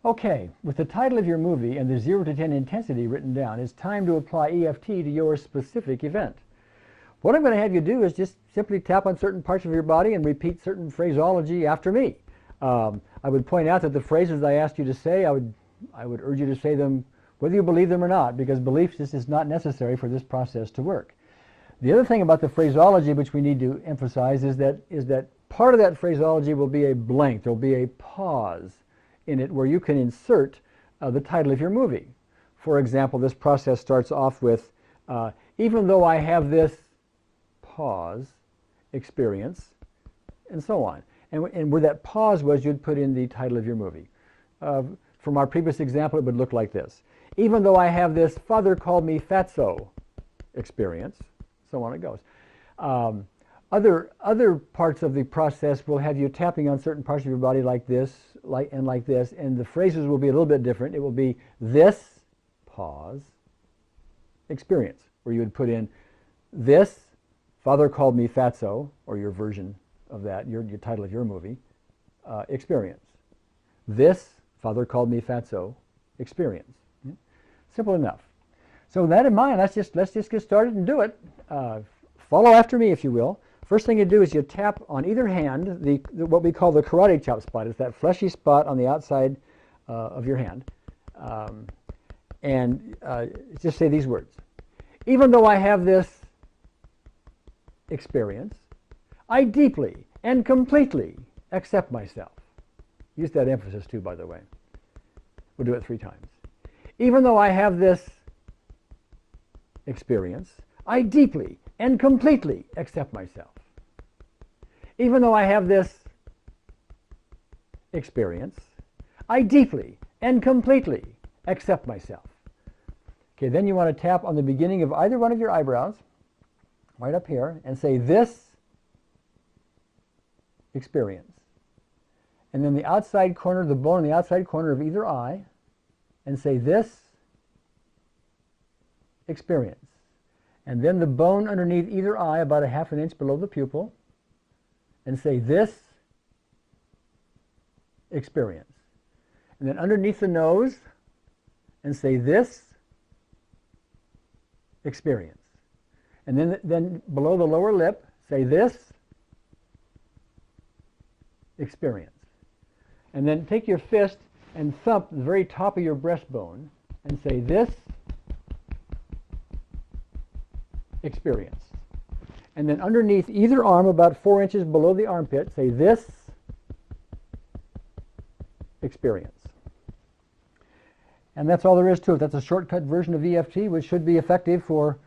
Okay, with the title of your movie and the 0 to 10 intensity written down, it's time to apply EFT to your specific event. What I'm going to have you do is just simply tap on certain parts of your body and repeat certain phraseology after me. I would point out that the phrases I asked you to say, I would urge you to say them whether you believe them or not, because belief just is not necessary for this process to work. The other thing about the phraseology which we need to emphasize is that part of that phraseology will be a blank. There will be a pause in it where you can insert the title of your movie. For example, this process starts off with, even though I have this pause experience, and so on. And where that pause was, you'd put in the title of your movie. From our previous example, it would look like this. Even though I have this father called me fatso experience, so on it goes. Other parts of the process will have you tapping on certain parts of your body like this, like this, and the phrases will be a little bit different. It will be this, pause, experience, where you would put in this, father called me fatso, or your version of that, your title of your movie, experience. This, father called me fatso, experience. Simple enough. So with that in mind, let's just get started and do it. Follow after me, if you will. First thing you do is you tap on either hand what we call the karate chop spot. It's that fleshy spot on the outside of your hand. And just say these words. Even though I have this experience, I deeply and completely accept myself. Use that emphasis too, by the way. We'll do it 3 times. Even though I have this experience, I deeply and completely accept myself. Even though I have this experience, I deeply and completely accept myself. Okay, then you want to tap on the beginning of either one of your eyebrows, right up here, and say this experience. And then the outside corner, the bone on the outside corner of either eye, and say this experience. And then the bone underneath either eye, about a ½ inch below the pupil, and say this experience. And then underneath the nose, and say this experience. And then below the lower lip, say this experience. And then take your fist and thump the very top of your breastbone and say this experience. And then underneath either arm, about 4 inches below the armpit, say this experience. And that's all there is to it. That's a shortcut version of EFT, which should be effective for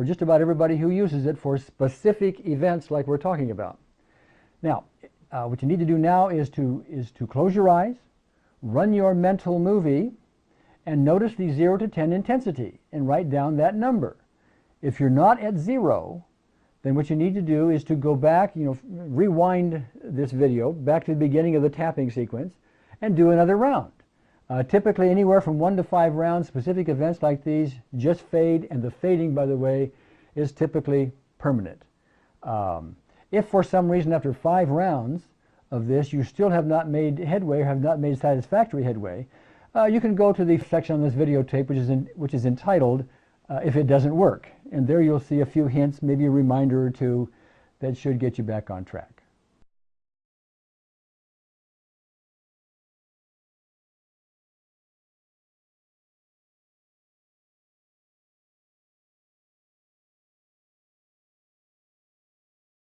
just about everybody who uses it for specific events like we're talking about. Now, what you need to do now is to close your eyes, run your mental movie, and notice the 0 to 10 intensity, and write down that number. If you're not at 0, then what you need to do is to go back, rewind this video back to the beginning of the tapping sequence and do another round. Typically anywhere from 1 to 5 rounds. Specific events like these just fade, and the fading, by the way, is typically permanent. If for some reason after 5 rounds of this you still have not made headway or have not made satisfactory headway, you can go to the section on this videotape which is entitled If It Doesn't Work. And there you'll see a few hints, maybe a reminder or two that should get you back on track.